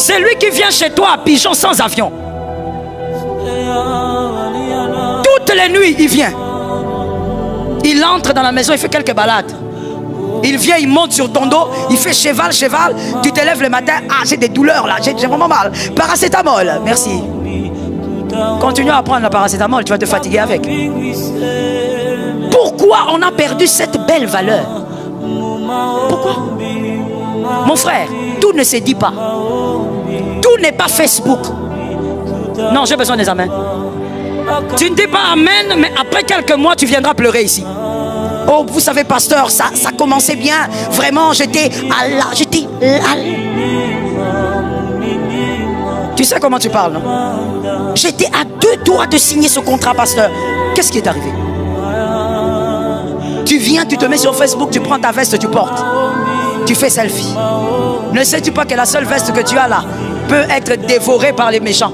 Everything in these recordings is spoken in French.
C'est lui qui vient chez toi à pigeon sans avion. Toutes les nuits, il vient. Il entre dans la maison, il fait quelques balades. Il vient, il monte sur ton dos, il fait cheval, cheval. Tu te lèves le matin, ah j'ai des douleurs là, j'ai vraiment mal. Paracétamol, merci. Continue à prendre la paracétamol, tu vas te fatiguer avec. Pourquoi on a perdu cette belle valeur? Pourquoi? Mon frère, tout ne se dit pas. Tout n'est pas Facebook. Non, j'ai besoin des amens. Tu ne dis pas amen, mais après quelques mois, tu viendras pleurer ici. Oh, vous savez, pasteur, ça commençait bien. Vraiment, j'étais là. Tu sais comment tu parles, non? J'étais à 2 doigts de signer ce contrat, pasteur. Qu'est-ce qui est arrivé? Tu viens, tu te mets sur Facebook, tu prends ta veste, tu portes. Tu fais selfie. Ne sais-tu pas que la seule veste que tu as là peut être dévorée par les méchants?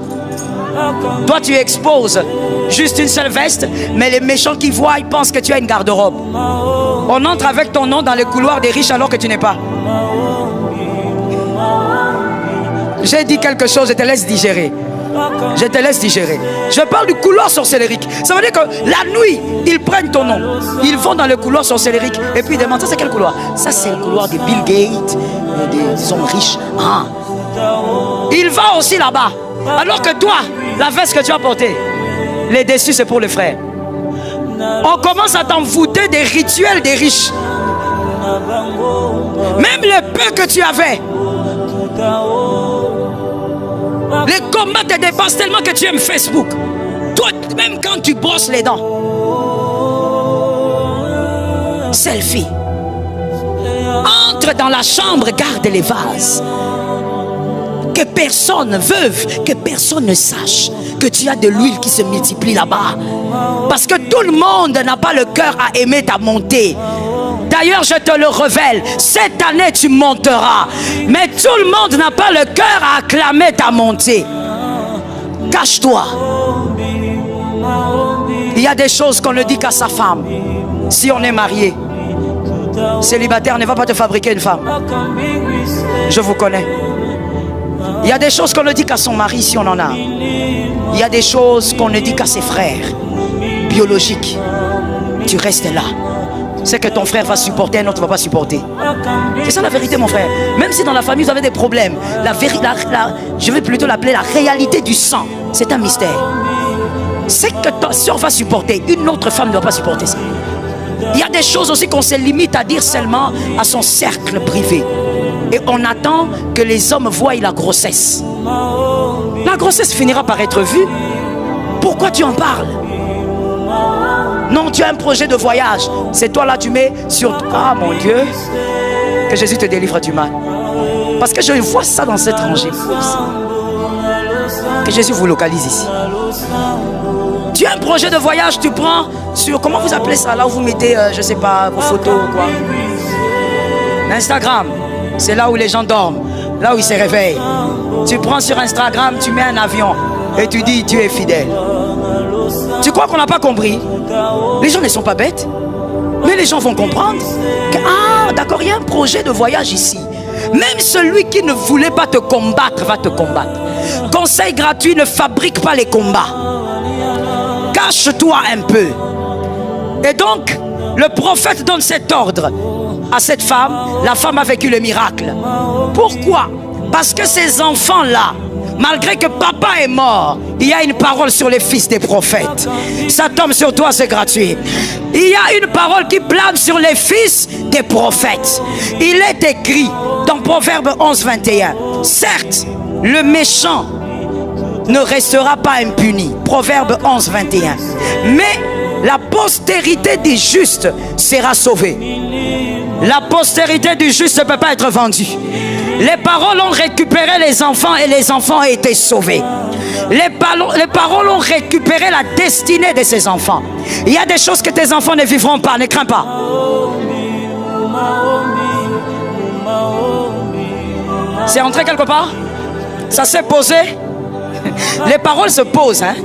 Toi, tu exposes juste une seule veste, mais les méchants qui voient, ils pensent que tu as une garde-robe. On entre avec ton nom dans les couloirs des riches alors que tu n'es pas. J'ai dit quelque chose, je te laisse digérer. Je te laisse digérer. Je parle du couloir sorcellérique. Ça veut dire que la nuit, ils prennent ton nom. Ils vont dans le couloir sorcellérique et puis ils demandent, ça c'est quel couloir? Ça c'est le couloir de Bill Gates, des hommes riches. Ah. Il va aussi là-bas. Alors que toi, la veste que tu as portée, les déçus c'est pour les frères. On commence à t'envoûter des rituels des riches. Même le peu que tu avais, les combats te dépassent tellement que tu aimes Facebook. Toi, même quand tu brosses les dents, selfie. Entre dans la chambre, garde les vases. Que personne ne veuve, que personne ne sache que tu as de l'huile qui se multiplie là-bas. Parce que tout le monde n'a pas le cœur à aimer ta montée. D'ailleurs, je te le révèle, cette année tu monteras. Mais tout le monde n'a pas le cœur à acclamer ta montée. Cache-toi. Il y a des choses qu'on ne dit qu'à sa femme. Si on est marié, célibataire, ne va pas te fabriquer une femme. Je vous connais. Il y a des choses qu'on ne dit qu'à son mari si on en a. Il y a des choses qu'on ne dit qu'à ses frères biologiques. Tu restes là. C'est que ton frère va supporter, un autre ne va pas supporter. C'est ça la vérité, mon frère. Même si dans la famille vous avez des problèmes, je vais plutôt l'appeler la réalité du sang. C'est un mystère. C'est que ta soeur va supporter, une autre femme ne doit pas supporter ça. Il y a des choses aussi qu'on se limite à dire seulement à son cercle privé. Et on attend que les hommes voient la grossesse. La grossesse finira par être vue. Pourquoi tu en parles? Non, tu as un projet de voyage. C'est toi là, tu mets sur... Ah mon Dieu, que Jésus te délivre du mal. Parce que je vois ça dans cette rangée. Que Jésus vous localise ici. Tu as un projet de voyage, tu prends sur... Comment vous appelez ça? Là où vous mettez, je sais pas, vos photos ou quoi. Instagram. C'est là où les gens dorment, là où ils se réveillent. Tu prends sur Instagram, tu mets un avion et tu dis tu es fidèle. Tu crois qu'on n'a pas compris? Les gens ne sont pas bêtes, mais les gens vont comprendre que, ah d'accord, il y a un projet de voyage ici. Même celui qui ne voulait pas te combattre va te combattre. Conseil gratuit, ne fabrique pas les combats. Cache-toi un peu. Et donc, le prophète donne cet ordre à cette femme. La femme a vécu le miracle. Pourquoi? Parce que ces enfants-là, malgré que papa est mort, il y a une parole sur les fils des prophètes. Ça tombe sur toi, c'est gratuit. Il y a une parole qui plane sur les fils des prophètes. Il est écrit dans Proverbe 11, 21. Certes, le méchant ne restera pas impuni. Proverbe 11, 21. Mais la postérité des justes sera sauvée. La postérité du juste ne peut pas être vendue. Les paroles ont récupéré les enfants et les enfants ont été sauvés. Les paroles ont récupéré la destinée de ces enfants. Il y a des choses que tes enfants ne vivront pas, ne crains pas. C'est entré quelque part? Ça s'est posé? Les paroles se posent, hein?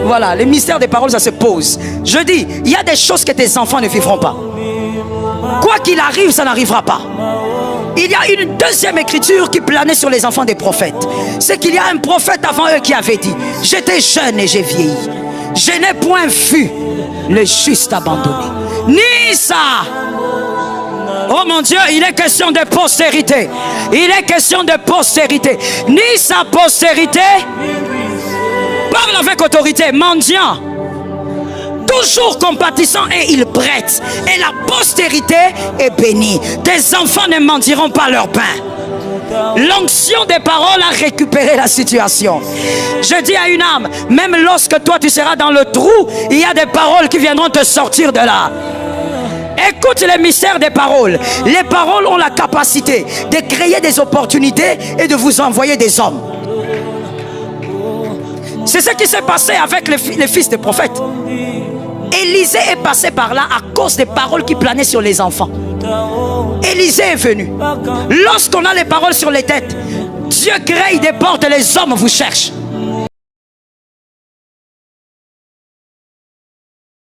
Voilà, les mystères des paroles, ça se pose. Je dis, il y a des choses que tes enfants ne vivront pas. Quoi qu'il arrive, ça n'arrivera pas. Il il y a une deuxième écriture qui planait sur les enfants des prophètes. C'est qu'il y a un prophète avant eux qui avait dit: j'étais jeune et j'ai vieilli. Je n'ai point vu le juste abandonné, ni ça. Oh mon Dieu, il est question de postérité. Il est question de postérité. Ni sa postérité. Parle avec autorité. Mendiant, toujours compatissant, et il prête. Et la postérité est bénie. Tes enfants ne mendiront pas leur pain. L'onction des paroles a récupéré la situation. Je dis à une âme, même lorsque toi tu seras dans le trou, il y a des paroles qui viendront te sortir de là. Écoute les mystères des paroles. Les paroles ont la capacité de créer des opportunités et de vous envoyer des hommes. C'est ce qui s'est passé avec les fils des prophètes. Élisée est passé par là à cause des paroles qui planaient sur les enfants. Élisée est venu. Lorsqu'on a les paroles sur les têtes, Dieu crée des portes, les hommes vous cherchent.